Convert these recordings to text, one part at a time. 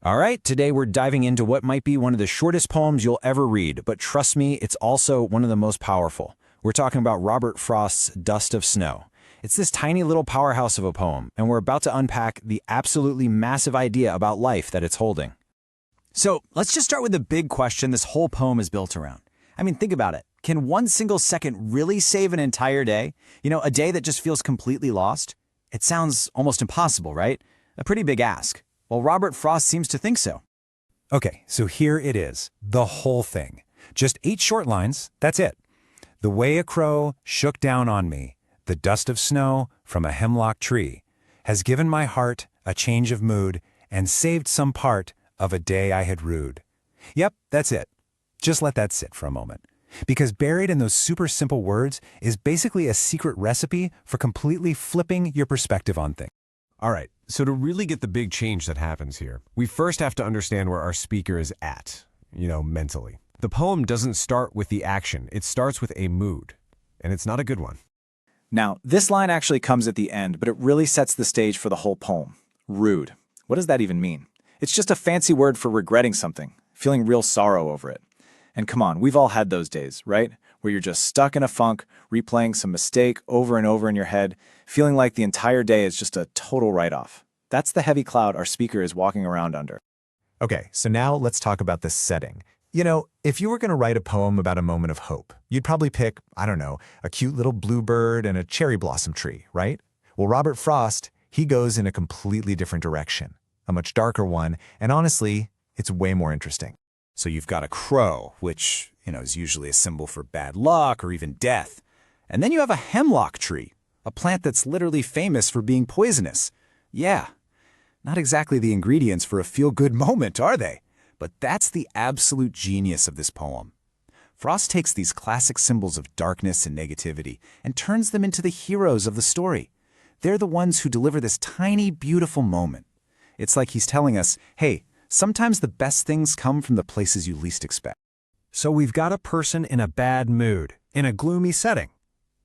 All right, today we're diving into what might be one of the shortest poems you'll ever read, but trust me, it's also one of the most powerful. We're talking about Robert Frost's Dust of Snow. It's this tiny little powerhouse of a poem, and we're about to unpack the absolutely massive idea about life that it's holding. So let's just start with the big question this whole poem is built around. I mean, think about it. Can 1 single second really save an entire day? A day that just feels completely lost? It sounds almost impossible, right? A pretty big ask. Well, Robert Frost seems to think so. Okay, so here it is, the whole thing. Just 8 short lines, that's it. The way a crow shook down on me, the dust of snow from a hemlock tree, has given my heart a change of mood and saved some part of a day I had rued. Yep, that's it. Just let that sit for a moment. Because buried in those super simple words is basically a secret recipe for completely flipping your perspective on things. All right, so to really get the big change that happens here, we first have to understand where our speaker is at, mentally. The poem doesn't start with the action, it starts with a mood, and it's not a good one. Now, this line actually comes at the end, but it really sets the stage for the whole poem. Rued. What does that even mean? It's just a fancy word for regretting something, feeling real sorrow over it. And come on, we've all had those days, right? Where you're just stuck in a funk, replaying some mistake over and over in your head, feeling like the entire day is just a total write-off. That's the heavy cloud our speaker is walking around under. Okay, so now let's talk about the setting. If you were going to write a poem about a moment of hope, you'd probably pick, a cute little bluebird and a cherry blossom tree, right? Well, Robert Frost, he goes in a completely different direction, a much darker one, and honestly, it's way more interesting. So you've got a crow, which, is usually a symbol for bad luck or even death. And then you have a hemlock tree, a plant that's literally famous for being poisonous. Yeah, not exactly the ingredients for a feel-good moment, are they? But that's the absolute genius of this poem. Frost takes these classic symbols of darkness and negativity and turns them into the heroes of the story. They're the ones who deliver this tiny, beautiful moment. It's like he's telling us, hey, sometimes the best things come from the places you least expect. So we've got a person in a bad mood, in a gloomy setting.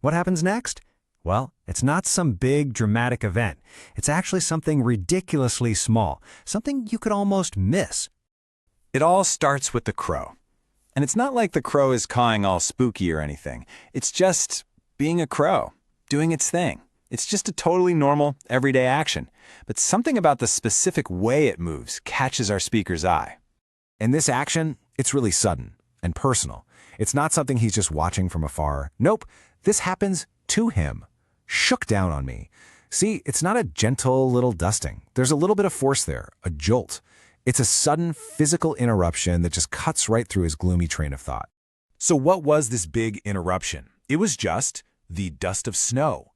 What happens next? Well, it's not some big dramatic event. It's actually something ridiculously small, something you could almost miss. It all starts with the crow. And it's not like the crow is cawing all spooky or anything. It's just being a crow, doing its thing. It's just a totally normal, everyday action. But something about the specific way it moves catches our speaker's eye. And this action, it's really sudden and personal. It's not something he's just watching from afar. Nope, this happens to him. Shook down on me. See, it's not a gentle little dusting. There's a little bit of force there, a jolt. It's a sudden physical interruption that just cuts right through his gloomy train of thought. So what was this big interruption? It was just the dust of snow.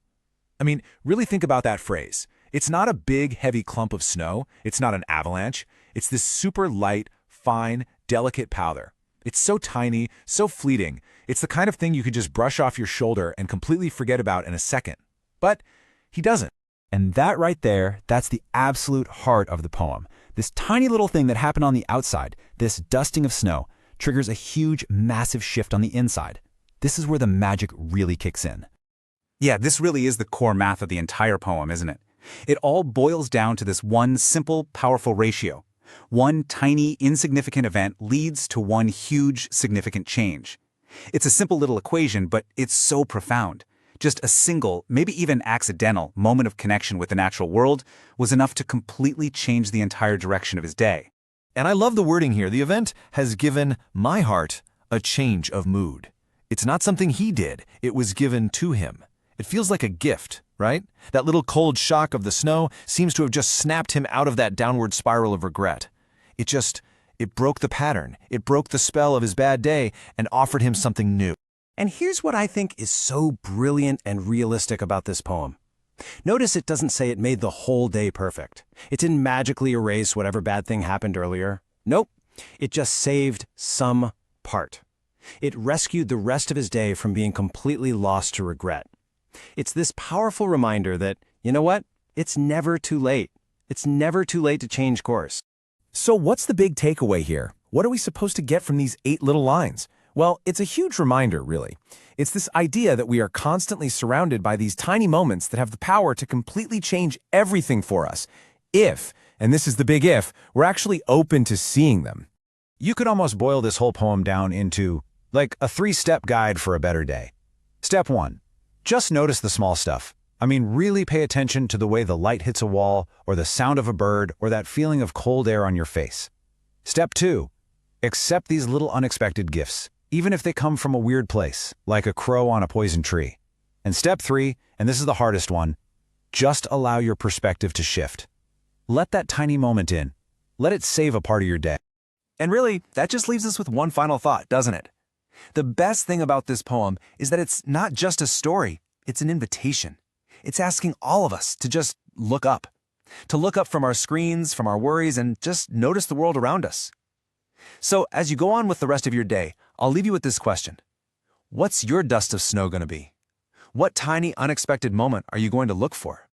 I mean, really think about that phrase. It's not a big, heavy clump of snow. It's not an avalanche. It's this super light, fine, delicate powder. It's so tiny, so fleeting. It's the kind of thing you could just brush off your shoulder and completely forget about in a second. But he doesn't. And that right there, that's the absolute heart of the poem. This tiny little thing that happened on the outside, this dusting of snow, triggers a huge, massive shift on the inside. This is where the magic really kicks in. Yeah, this really is the core math of the entire poem, isn't it? It all boils down to this one simple, powerful ratio. One tiny, insignificant event leads to one huge, significant change. It's a simple little equation, but it's so profound. Just a single, maybe even accidental, moment of connection with the natural world was enough to completely change the entire direction of his day. And I love the wording here. The event has given my heart a change of mood. It's not something he did. It was given to him. It feels like a gift, right? That little cold shock of the snow seems to have just snapped him out of that downward spiral of regret. It broke the pattern. It broke the spell of his bad day and offered him something new. And here's what I think is so brilliant and realistic about this poem. Notice it doesn't say it made the whole day perfect. It didn't magically erase whatever bad thing happened earlier. Nope. It just saved some part. It rescued the rest of his day from being completely lost to regret. It's this powerful reminder that, you know what? It's never too late. It's never too late to change course. So what's the big takeaway here? What are we supposed to get from these 8 little lines? Well, it's a huge reminder, really. It's this idea that we are constantly surrounded by these tiny moments that have the power to completely change everything for us, if, And this is the big if, we're actually open to seeing them. You could almost boil this whole poem down into, like, a 3-step guide for a better day. Step 1. Just notice the small stuff. I mean, really pay attention to the way the light hits a wall, or the sound of a bird, or that feeling of cold air on your face. Step 2. Accept these little unexpected gifts, even if they come from a weird place, like a crow on a poison tree. And step 3, and this is the hardest one, just allow your perspective to shift. Let that tiny moment in. Let it save a part of your day. And really, that just leaves us with one final thought, doesn't it? The best thing about this poem is that it's not just a story, it's an invitation. It's asking all of us to just look up. To look up from our screens, from our worries, and just notice the world around us. So, as you go on with the rest of your day, I'll leave you with this question. What's your dust of snow going to be? What tiny, unexpected moment are you going to look for?